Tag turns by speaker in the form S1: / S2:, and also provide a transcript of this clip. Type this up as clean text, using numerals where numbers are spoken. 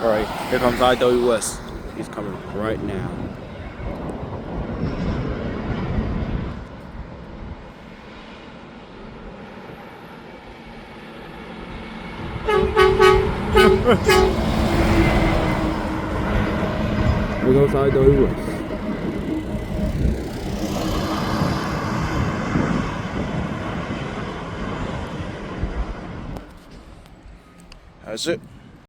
S1: Alright, here comes IWS. He's coming right now. Here goes IWS. That's it.